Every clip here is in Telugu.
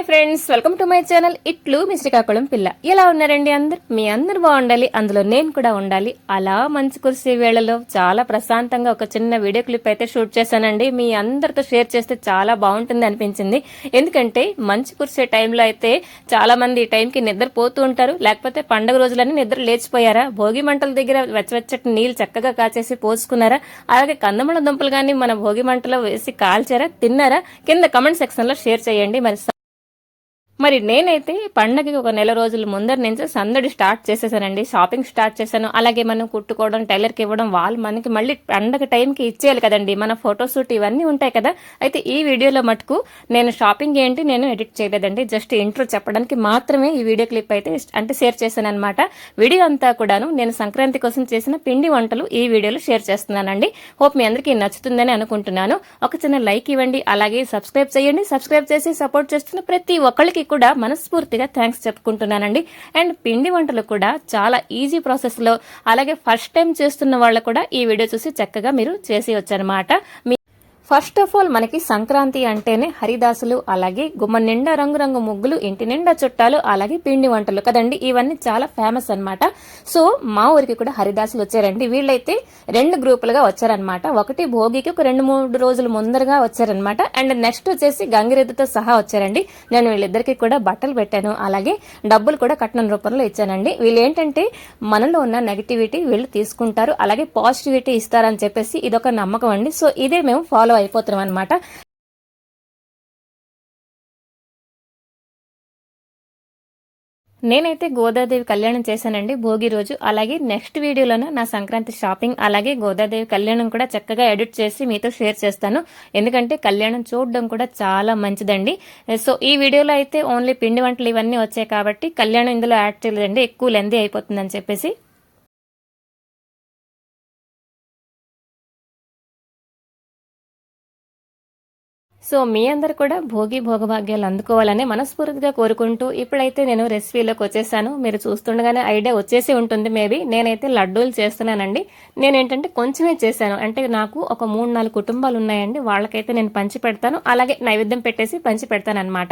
Hi friends, welcome to my channel ఇట్లు మీ శ్రీకాకుళం పిల్ల. ఎలా ఉన్నారండి అందరు? మీ అందరు బాగుండాలి, అందులో నేను కూడా ఉండాలి. అలా మంచి కురిసే వేళలో చాలా ప్రశాంతంగా ఒక చిన్న వీడియో క్లిప్ అయితే షూట్ చేశానండి. మీ అందరితో షేర్ చేస్తే చాలా బాగుంటుంది అనిపించింది. ఎందుకంటే మంచి కురిసే టైంలో అయితే చాలా మంది ఈ టైంకి నిద్రపోతూ ఉంటారు, లేకపోతే పండుగ రోజులన్నీ నిద్ర లేచిపోయారా, భోగి మంటల దగ్గర వెచ్చవెచ్చటి నీళ్ళు చక్కగా కాచేసి పోసుకున్నారా, అలాగే కందమూల దుంపలు కానీ మన భోగి మంటలో వేసి కాల్చారా, తిన్నారా? కింద కమెంట్ సెక్షన్ లో షేర్ చేయండి. మరి నేనైతే పండగకి ఒక నెల రోజుల ముందర నుంచి సందడి స్టార్ట్ చేసేసానండి. షాపింగ్ స్టార్ట్ చేశాను. అలాగే మనం కుట్టుకోవడం, టైలర్కి ఇవ్వడం, వాళ్ళు మనకి మళ్ళీ పండగ టైంకి ఇచ్చేయాలి కదండి, మన ఫోటోషూట్ ఇవన్నీ ఉంటాయి కదా. అయితే ఈ వీడియోలో మటుకు నేను షాపింగ్ ఏంటి నేను ఎడిట్ చేయలేదండి, జస్ట్ ఇంట్రో చెప్పడానికి మాత్రమే ఈ వీడియో క్లిప్ అయితే షేర్ చేశాను అనమాట. వీడియో అంతా కూడాను నేను సంక్రాంతి కోసం చేసిన పిండి వంటలు ఈ వీడియోలో షేర్ చేస్తున్నానండి. హోప్ మీ అందరికీ నచ్చుతుందని అనుకుంటున్నాను. ఒక చిన్న లైక్ ఇవ్వండి, అలాగే సబ్స్క్రైబ్ చేయండి. సబ్స్క్రైబ్ చేసి సపోర్ట్ చేస్తున్న ప్రతి ఒక్కరికి కూడా మనస్ఫూర్తిగా థ్యాంక్స్ చెప్పుకుంటున్నానండి. అండ్ పిండి వంటలు కూడా చాలా ఈజీ ప్రాసెస్ లో, అలాగే ఫస్ట్ టైం చేస్తున్న వాళ్ళు కూడా ఈ వీడియో చూసి చక్కగా మీరు చేసి వచ్చనమాట. ఫస్ట్ ఆఫ్ ఆల్ మనకి సంక్రాంతి అంటేనే హరిదాసులు, అలాగే గుమ్మ నిండా రంగురంగు ముగ్గులు, ఇంటి నిండా చుట్టాలు, అలాగే పిండి వంటలు కదండి. ఇవన్నీ చాలా ఫేమస్ అనమాట. సో మా ఊరికి కూడా హరిదాసులు వచ్చారండి. వీళ్ళైతే 2 గ్రూపులుగా వచ్చారనమాట. ఒకటి భోగికి ఒక 2-3 రోజుల ముందరగా వచ్చారనమాట. అండ్ నెక్స్ట్ వచ్చేసి గంగిరెద్దుతో సహా వచ్చారండి. నేను వీళ్ళిద్దరికి కూడా బట్టలు పెట్టాను, అలాగే డబ్బులు కూడా కట్నం రూపంలో ఇచ్చానండి. వీళ్ళు ఏంటంటే మనలో ఉన్న నెగిటివిటీ వీళ్ళు తీసుకుంటారు, అలాగే పాజిటివిటీ ఇస్తారని చెప్పేసి ఇదొక నమ్మకం అండి. సో ఇదే మేము ఫాలో అయిపోతున్నాం అనమాట. నేనైతే గోదాదేవి కళ్యాణం చేశానండి భోగి రోజు. అలాగే నెక్స్ట్ వీడియోలోన నా సంక్రాంతి షాపింగ్, అలాగే గోదాదేవి కళ్యాణం కూడా చక్కగా ఎడిట్ చేసి మీతో షేర్ చేస్తాను. ఎందుకంటే కళ్యాణం చూడడం కూడా చాలా మంచిదండి. సో ఈ వీడియోలో అయితే ఓన్లీ పిండి వంటలు ఇవన్నీ వచ్చాయి కాబట్టి కళ్యాణం ఇందులో యాడ్ చేయలేదండి, ఎక్కువ లెందీ అయిపోతుందని చెప్పేసి. సో మీ అందరు కూడా భోగి భోగభాగ్యాలు అందుకోవాలని మనస్ఫూర్తిగా కోరుకుంటూ ఇప్పుడైతే నేను రెసిపీలోకి వచ్చేసాను. మీరు చూస్తుండగానే ఐడియా వచ్చేసి ఉంటుంది మేబీ. నేనైతే లడ్డూలు చేస్తున్నానండి. నేనేంటంటే కొంచెమే చేశాను, అంటే నాకు ఒక 3-4 కుటుంబాలు ఉన్నాయండి, వాళ్ళకైతే నేను పంచి పెడతాను, అలాగే నైవేద్యం పెట్టేసి పంచి పెడతాను అనమాట.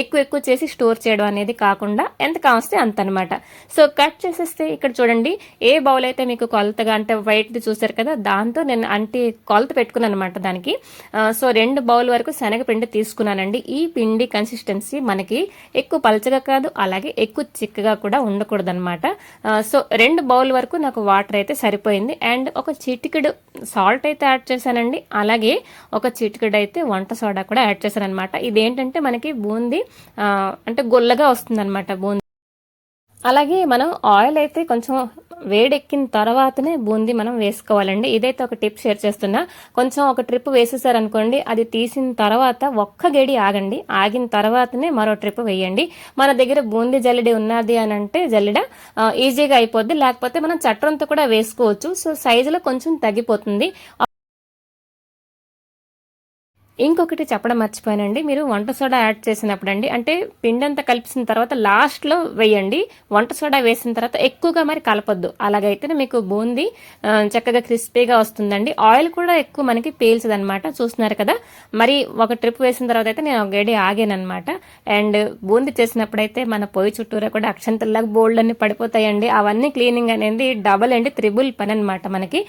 ఎక్కువ చేసి స్టోర్ చేయడం అనేది కాకుండా ఎంత కావస్తే అంత అనమాట. సో కట్ చేసేస్తే ఇక్కడ చూడండి, ఏ బౌల్ అయితే మీకు కొలతగా అంటే వైట్ది చూసారు కదా, దాంతో నేను కొలత పెట్టుకున్నాను అనమాట దానికి. సో 2 బౌల్ వరకు శనగపిండి తీసుకున్నానండి. ఈ పిండి కన్సిస్టెన్సీ మనకి ఎక్కువ పలచగా కాదు, అలాగే ఎక్కువ చిక్కగా కూడా ఉండకూడదు అనమాట. సో 2 బౌల్ వరకు నాకు వాటర్ అయితే సరిపోయింది. అండ్ ఒక చిటికెడు సాల్ట్ అయితే యాడ్ చేశానండి, అలాగే ఒక చిటికెడు అయితే వంట సోడా కూడా యాడ్ చేశాను అనమాట. ఇదేంటంటే మనకి బూందీ అంటే గొల్లగా వస్తుంది అనమాట బూందీ. అలాగే మనం ఆయిల్ అయితే కొంచెం వేడెక్కిన తర్వాతనే బూందీ మనం వేసుకోవాలండి. ఇదైతే ఒక టిప్ షేర్ చేస్తున్నా. కొంచెం ఒక ట్రిప్ వేసేసారనుకోండి, అది తీసిన తర్వాత ఒక్క గడి ఆగండి, ఆగిన తర్వాతనే మరో ట్రిప్ వేయండి. మన దగ్గర బూందీ జల్లెడి ఉన్నది అని అంటే జల్లెడ ఈజీగా అయిపోద్ది, లేకపోతే మనం చట్రంతో కూడా వేసుకోవచ్చు. సో సైజులో కొంచెం తగ్గిపోతుంది. ఇంకొకటి చెప్పడం మర్చిపోయానండి, మీరు వంట సోడా యాడ్ చేసినప్పుడు అండి, అంటే పిండి అంతా కలిపిన తర్వాత లాస్ట్లో వేయండి. వంట సోడా వేసిన తర్వాత ఎక్కువగా మరి కలపొద్దు, అలాగైతేనే మీకు బూందీ చక్కగా క్రిస్పీగా వస్తుందండి. ఆయిల్ కూడా ఎక్కువ మనకి పీల్చదు అనమాట. చూస్తున్నారు కదా, మరి ఒక ట్రిప్ వేసిన తర్వాత అయితే నేను ఒక గడి ఆగాను అనమాట. అండ్ బూందీ చేసినప్పుడు అయితే మన పొయ్యి చుట్టూరా కూడా అక్షంతల్లాగా బోల్డ్ అన్ని పడిపోతాయండి. అవన్నీ క్లీనింగ్ అనేది డబల్ అండి, త్రిబుల్ పని అనమాట మనకి.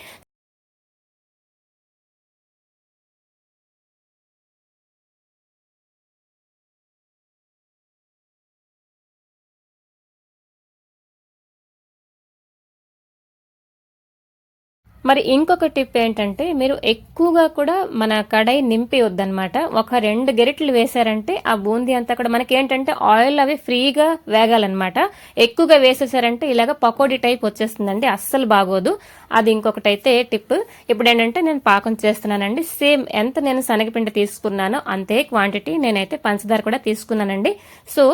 మరి ఇంకొక టిప్ ఏంటంటే, మీరు ఎక్కువగా కూడా మన కడాయి నింపి వద్దనమాట. ఒక 2 గరిటెలు వేసారంటే ఆ బూందీ అంతా కూడా మనకి ఏంటంటే ఆయిల్ అవి ఫ్రీగా వేగాలన్నమాట. ఎక్కువగా వేసేసారంటే ఇలాగ పకోడీ టైప్ వచ్చేస్తుందండి, అస్సలు బాగోదు. అది ఇంకొకటైతే టిప్. ఇప్పుడు ఏంటంటే నేను పాకం చేస్తున్నానండి. సేమ్ ఎంత నేను శనగపిండి తీసుకున్నానో అంతే క్వాంటిటీ నేనైతే పంచదార కూడా తీసుకున్నానండి. సో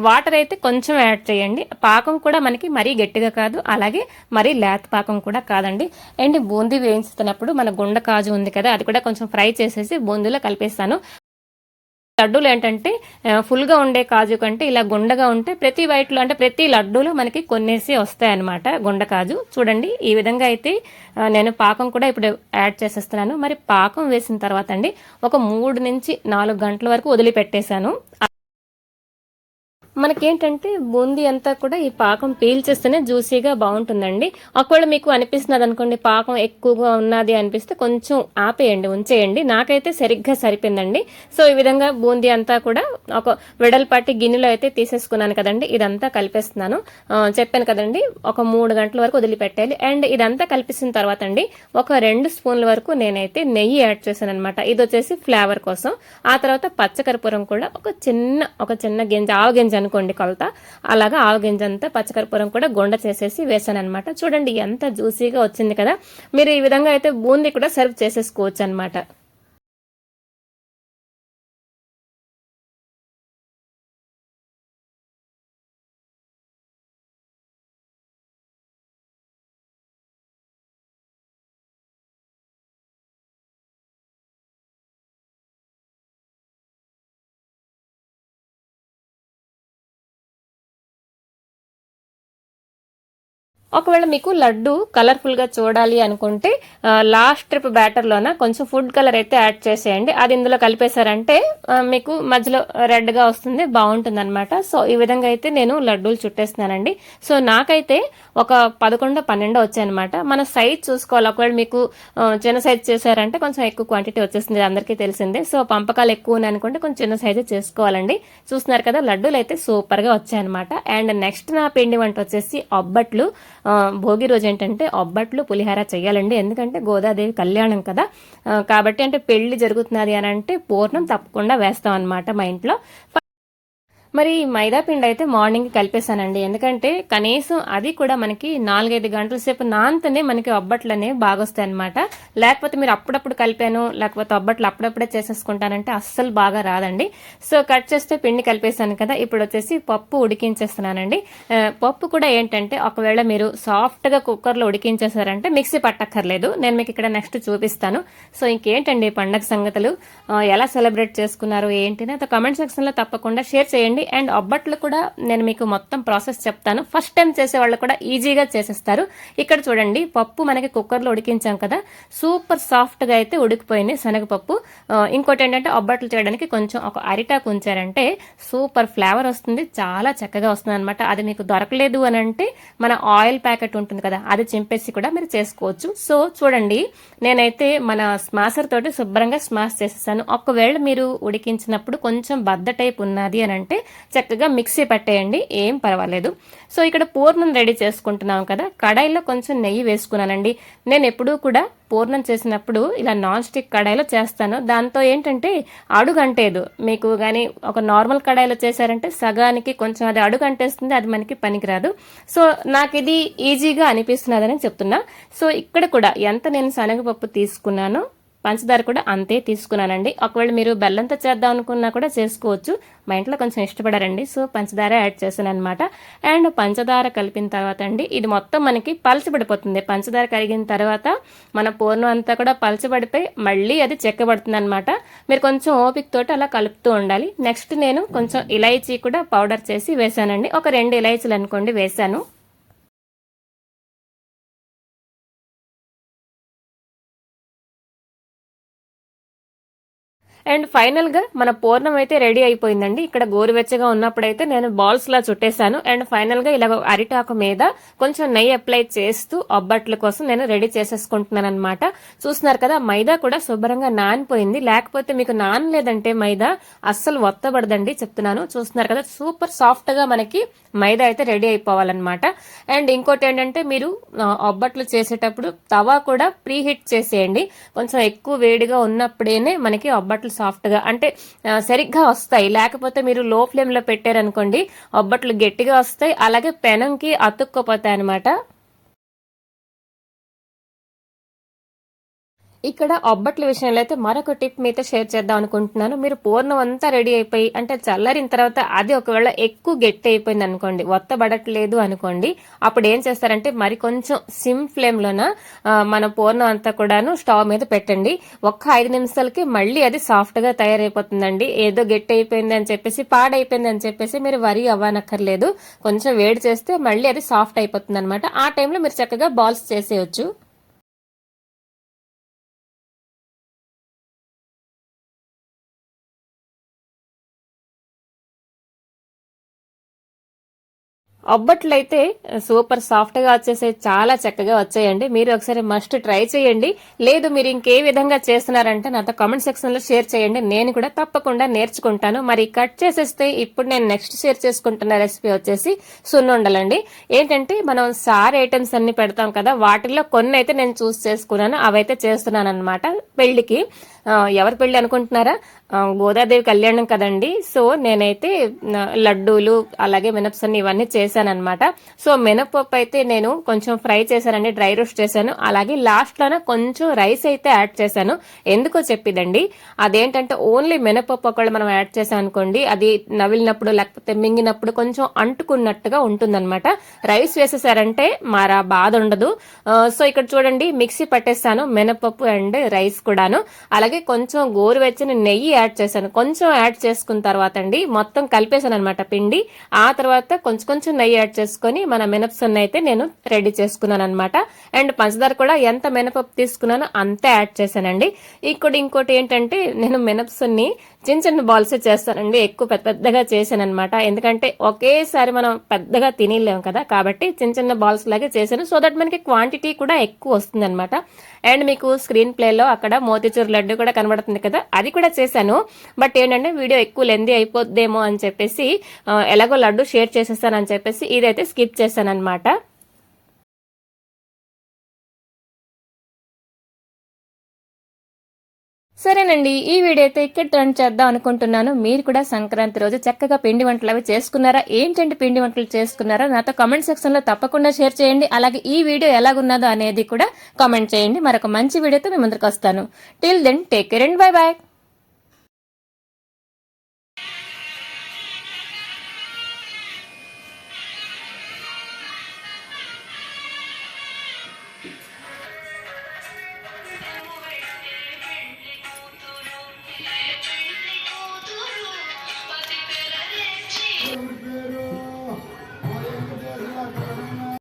వాటర్ అయితే కొంచెం యాడ్ చేయండి. పాకం కూడా మనకి మరీ గట్టిగా కాదు, అలాగే మరీ లేత పాకం కూడా కాదండి. అండ్ బూందీ వేయించుతున్నప్పుడు మన గుండ కాజు ఉంది కదా, అది కూడా కొంచెం ఫ్రై చేసేసి బూందీలో కలిపేస్తాను. లడ్డూలు ఏంటంటే ఫుల్గా ఉండే కాజు కంటే ఇలా గుండగా ఉంటే ప్రతి వైట్లో అంటే ప్రతి లడ్డూలు మనకి కొన్నేసి వస్తాయన్నమాట గుండ కాజు. చూడండి ఈ విధంగా అయితే నేను పాకం కూడా ఇప్పుడు యాడ్ చేసేస్తున్నాను. మరి పాకం వేసిన తర్వాత అండి ఒక 3 నుంచి 4 గంటల వరకు వదిలిపెట్టేశాను. మనకేంటంటే బూందీ అంతా కూడా ఈ పాకం పీల్చేస్తేనే జ్యూసీగా బాగుంటుందండి. ఒకవేళ మీకు అనిపిస్తున్నది అనుకోండి పాకం ఎక్కువగా ఉన్నది అనిపిస్తే కొంచెం ఆపేయండి, ఉంచేయండి. నాకైతే సరిగ్గా సరిపోయిందండి. సో ఈ విధంగా బూందీ అంతా కూడా ఒక వెడల్పాటి గిన్నెలో అయితే తీసేసుకున్నాను కదండి. ఇదంతా కలిపేస్తున్నాను. చెప్పాను కదండి, ఒక 3 గంటల వరకు వదిలిపెట్టాలి. అండ్ ఇదంతా కలిపేసిన తర్వాత అండి ఒక 2 స్పూన్ల వరకు నేనైతే నెయ్యి యాడ్ చేశాను అనమాట. ఇది వచ్చేసి ఫ్లేవర్ కోసం. ఆ తర్వాత పచ్చకర్పూరం కూడా ఒక చిన్న గింజ, ఆవ గింజ అనుకోండి కొలత, అలాగా ఆవ గింజ అంతా పచ్చకర్పూరం కూడా గుండ చేసేసి వేసాను అనమాట. చూడండి ఎంత జ్యూసీగా వచ్చింది కదా. మీరు ఈ విధంగా అయితే బూందీ కూడా సర్వ్ చేసేసుకోవచ్చు అనమాట. ఒకవేళ మీకు లడ్డు కలర్ఫుల్ గా చూడాలి అనుకుంటే లాస్ట్ ట్రిప్ బ్యాటర్ లోన కొంచెం ఫుడ్ కలర్ అయితే యాడ్ చేసేయండి. అది ఇందులో కలిపేశారంటే మీకు మధ్యలో రెడ్ గా వస్తుంది, బాగుంటుంది అనమాట. సో ఈ విధంగా అయితే నేను లడ్డూలు చుట్టేస్తున్నానండి. సో నాకైతే ఒక 11 12 వచ్చాయనమాట. మన సైజ్ చూసుకోవాలి. ఒకవేళ మీకు చిన్న సైజ్ చేశారంటే కొంచెం ఎక్కువ క్వాంటిటీ వచ్చేస్తుంది, అందరికీ తెలిసిందే. సో పంపకాలు ఎక్కువ అనుకుంటే కొంచెం చిన్న సైజు చేసుకోవాలండి. చూస్తున్నారు కదా, లడ్డూలు అయితే సూపర్ గా వచ్చాయనమాట. అండ్ నెక్స్ట్ నా పిండి వంట వచ్చేసి ఒబ్బట్లు. భోగి రోజు ఏంటంటే ఒబ్బట్లు పులిహార చెయ్యాలండి. ఎందుకంటే గోదాదేవి కళ్యాణం కదా, కాబట్టి అంటే పెళ్లి జరుగుతున్నది అని అంటే పూర్ణం తప్పకుండా వేస్తాం అనమాట మా ఇంట్లో. మరి మైదా పిండి అయితే మార్నింగ్ కలిపేశానండి. ఎందుకంటే కనీసం అది కూడా మనకి 4-5 గంటల సేపు నాంతనే మనకి ఒబ్బట్లు అనేవి బాగా వస్తాయి అనమాట. లేకపోతే మీరు అప్పుడప్పుడు కలిపాను, లేకపోతే ఒబ్బట్లు అప్పుడప్పుడే చేసేసుకుంటానంటే అస్సలు బాగా రాదండి. సో కట్ చేస్తే పిండి కలిపేశాను కదా. ఇప్పుడు వచ్చేసి పప్పు ఉడికించేస్తున్నానండి. పప్పు కూడా ఏంటంటే ఒకవేళ మీరు సాఫ్ట్ గా కుక్కర్ లో ఉడికించేసారంటే మిక్సీ పట్టక్కర్లేదు. నేను మీకు ఇక్కడ నెక్స్ట్ చూపిస్తాను. సో ఇంకేంటండి పండగ సంగతులు, ఎలా సెలబ్రేట్ చేసుకున్నారు ఏంటి అని కమెంట్ సెక్షన్ లో తప్పకుండా షేర్ చేయండి. అండ్ ఒబ్బట్లు కూడా నేను మీకు మొత్తం ప్రాసెస్ చెప్తాను. ఫస్ట్ టైం చేసే వాళ్ళు కూడా ఈజీగా చేసేస్తారు. ఇక్కడ చూడండి, పప్పు మనకి కుక్కర్ లో ఉడికించాం కదా, సూపర్ సాఫ్ట్ గా అయితే ఉడికిపోయింది శనగపప్పు. ఇంకోటి ఏంటంటే ఒబ్బట్లు చేయడానికి కొంచెం ఒక అరిటాకు ఉంచారంటే సూపర్ ఫ్లేవర్ వస్తుంది, చాలా చక్కగా వస్తుంది అనమాట. అది మీకు దొరకలేదు అని అంటే మన ఆయిల్ ప్యాకెట్ ఉంటుంది కదా, అది చింపేసి కూడా మీరు చేసుకోవచ్చు. సో చూడండి, నేనైతే మన స్మాషర్ తోటి శుభ్రంగా స్మాష్ చేసేసాను. ఒకవేళ మీరు ఉడికించినప్పుడు కొంచెం బద్ద టైప్ ఉన్నది అని అంటే చక్కగా మిక్సీ పట్టేయండి, ఏం పర్వాలేదు. సో ఇక్కడ పూర్ణం రెడీ చేసుకుంటున్నాం కదా, కడాయిలో కొంచెం నెయ్యి వేసుకున్నానండి. నేను ఎప్పుడూ కూడా పూర్ణం చేసినప్పుడు ఇలా నాన్ స్టిక్ కడాయిలో చేస్తాను. దాంతో ఏంటంటే అడుగంటేదు. మీకు కానీ ఒక నార్మల్ కడాయిలో చేశారంటే సగానికి కొంచెం అది అడుగంటేస్తుంది, అది మనకి పనికిరాదు. సో నాకు ఇది ఈజీగా అనిపిస్తున్నదని చెప్తున్నా. సో ఇక్కడ కూడా ఎంత నేను శనగపప్పు తీసుకున్నానో పంచదార కూడా అంతే తీసుకున్నానండి. ఒకవేళ మీరు బెల్లంతో చేద్దాం అనుకున్నా కూడా చేసుకోవచ్చు. మా ఇంట్లో కొంచెం ఇష్టపడారండి, సో పంచదార యాడ్ చేశాను అనమాట. అండ్ పంచదార కలిపిన తర్వాత అండి ఇది మొత్తం మనకి పలచబడిపోతుంది. పంచదార కరిగిన తర్వాత మన పూర్ణం అంతా కూడా పలచబడిపోయి మళ్ళీ అది చెక్కబడుతుంది అనమాట. మీరు కొంచెం ఓపిక తోటి అలా కలుపుతూ ఉండాలి. నెక్స్ట్ నేను కొంచెం ఇలైచీ కూడా పౌడర్ చేసి వేసానండి. ఒక 2 ఇలైచీలు అనుకోండి వేసాను. అండ్ ఫైనల్ గా మన పూర్ణం అయితే రెడీ అయిపోయిందండి. ఇక్కడ గోరువెచ్చగా ఉన్నప్పుడైతే నేను బాల్స్ లా చుట్టేశాను. అండ్ ఫైనల్ గా ఇలా అరిటాకు మీద కొంచెం నెయ్యి అప్లై చేస్తూ ఒబ్బట్ల కోసం నేను రెడీ చేసేసుకుంటున్నాను అనమాట. చూస్తున్నారు కదా, మైదా కూడా శుభ్రంగా నానిపోయింది. లేకపోతే మీకు నానలేదంటే మైదా అస్సలు ఒత్తబడదండి, చెప్తున్నాను. చూస్తున్నారు కదా, సూపర్ సాఫ్ట్ గా మనకి మైదా అయితే రెడీ అయిపోవాలన్నమాట. అండ్ ఇంకోటి ఏంటంటే మీరు ఒబ్బట్లు చేసేటప్పుడు తవా కూడా ప్రీ హీట్ చేసేయండి. కొంచెం ఎక్కువ వేడిగా ఉన్నప్పుడేనే మనకి ఒబ్బట్లు సాఫ్ట్ గా అంటే సరిగ్గా వస్తాయి. లేకపోతే మీరు లో ఫ్లేమ్ లో పెట్టారనుకోండి ఒబ్బట్లు గట్టిగా వస్తాయి, అలాగే పెనంకి అతుక్కోపోతాయి అనమాట. ఇక్కడ ఒబ్బట్ల విషయంలో అయితే మరొక టిప్ మీతో షేర్ చేద్దాం అనుకుంటున్నాను. మీరు పూర్ణం అంతా రెడీ అయిపోయి అంటే చల్లారిన తర్వాత అది ఒకవేళ ఎక్కువ గట్టి అయిపోయింది అనుకోండి, ఒత్తబడట్లేదు అనుకోండి, అప్పుడు ఏం చేస్తారంటే మరి కొంచెం సిమ్ ఫ్లేమ్ లోన మన పూర్ణం అంతా కూడాను స్టవ్ మీద పెట్టండి. ఒక్క 5 నిమిషాలకి మళ్ళీ అది సాఫ్ట్ గా తయారైపోతుందండి. ఏదో గట్టి అయిపోయింది అని చెప్పేసి పాడైపోయింది అని చెప్పేసి మీరు వరి అవ్వనక్కర్లేదు. కొంచెం వేడి చేస్తే మళ్ళీ అది సాఫ్ట్ అయిపోతుంది అనమాట. ఆ టైంలో మీరు చక్కగా బాల్స్ చేసేయచ్చు. అబ్బట్లు అయితే సూపర్ సాఫ్ట్ గా వచ్చేసాయి, చాలా చక్కగా వచ్చాయండి. మీరు ఒకసారి మస్ట్ ట్రై చేయండి. లేదు మీరు ఇంకే విధంగా చేస్తున్నారంటే నాతో కామెంట్ సెక్షన్ లో షేర్ చేయండి, నేను కూడా తప్పకుండా నేర్చుకుంటాను. మరి కట్ చేసేస్తే ఇప్పుడు నేను నెక్స్ట్ షేర్ చేసుకుంటున్న రెసిపీ వచ్చేసి సున్నుండలండి. ఏంటంటే మనం సార్ ఐటమ్స్ అన్ని పెడతాం కదా, వాటిల్లో కొన్ని అయితే నేను చూస్ చేసుకున్నాను, అవైతే చేస్తున్నాను అనమాట పెళ్లికి. ఎవరి పెళ్లి అనుకుంటున్నారా? గోదాదేవి కళ్యాణం కదండి. సో నేనైతే లడ్డూలు అలాగే మినపసన్ని ఇవన్నీ చేశానమాట. సో మినపప్పు అయితే నేను కొంచెం ఫ్రై చేశానండి, డ్రై రోస్ట్ చేశాను. అలాగే లాస్ట్ లోనే కొంచెం రైస్ అయితే యాడ్ చేశాను. ఎందుకో చెప్పిదండి, అదేంటంటే ఓన్లీ మినపప్పు ఒకళ్ళు మనం యాడ్ చేసాం అనుకోండి, అది నవిలినప్పుడు లేకపోతే మింగినప్పుడు కొంచెం అంటుకున్నట్టుగా ఉంటుందన్నమాట. రైస్ వేసేసారంటే మారా బాధ ఉండదు. సో ఇక్కడ చూడండి మిక్సీ పట్టేస్తాను మినపప్పు అండ్ రైస్ కూడాను. అలాగే కొంచెం గోరువెచ్చని నెయ్యి యాడ్ చేశాను. కొంచెం యాడ్ చేసుకున్న తర్వాత అండి మొత్తం కలిపేశాను అనమాట పిండి. ఆ తర్వాత కొంచెం నెయ్యి యాడ్ చేసుకుని మన మినపసొన్న అయితే నేను రెడీ చేసుకున్నాను అనమాట. అండ్ పంచదార కూడా ఎంత మినపప్పు తీసుకున్నానో అంతే యాడ్ చేశానండి. ఇంకోటి ఏంటంటే నేను మినపసొన్ని చిన్న బాల్స్ చేస్తానండి, ఎక్కువ పెద్దగా చేశాను అనమాట. ఎందుకంటే ఒకేసారి మనం పెద్దగా తినలేము కదా, కాబట్టి చిన్న బాల్స్ లాగే చేశాను. సో దట్ మనకి క్వాంటిటీ కూడా ఎక్కువ వస్తుంది అనమాట. అండ్ మీకు స్క్రీన్ ప్లేలో అక్కడ మోతిచూర్ లడ్డు కూడా కనబడుతుంది కదా, అది కూడా చేశాను. బట్ ఏంటంటే వీడియో ఎక్కువ లెందీ అయిపోద్దేమో అని చెప్పేసి ఎలాగో లడ్డు షేర్ చేసేస్తానని చెప్పేసి ఇదైతే స్కిప్ చేశాను అనమాట. సరేనండి, ఈ వీడియో అయితే ఇక్కడ టర్న్ చేద్దాం అనుకుంటున్నాను. మీరు కూడా సంక్రాంతి రోజు చక్కగా పిండి వంటలు అవి చేసుకున్నారా? ఏంటంటే పిండి వంటలు చేసుకున్నారా? నాతో కామెంట్ సెక్షన్ లో తప్పకుండా షేర్ చేయండి. అలాగే ఈ వీడియో ఎలాగున్నదో అనేది కూడా కామెంట్ చేయండి. మరొక మంచి వీడియోతో మీ ముందుకు వస్తాను. Till then take care and bye bye.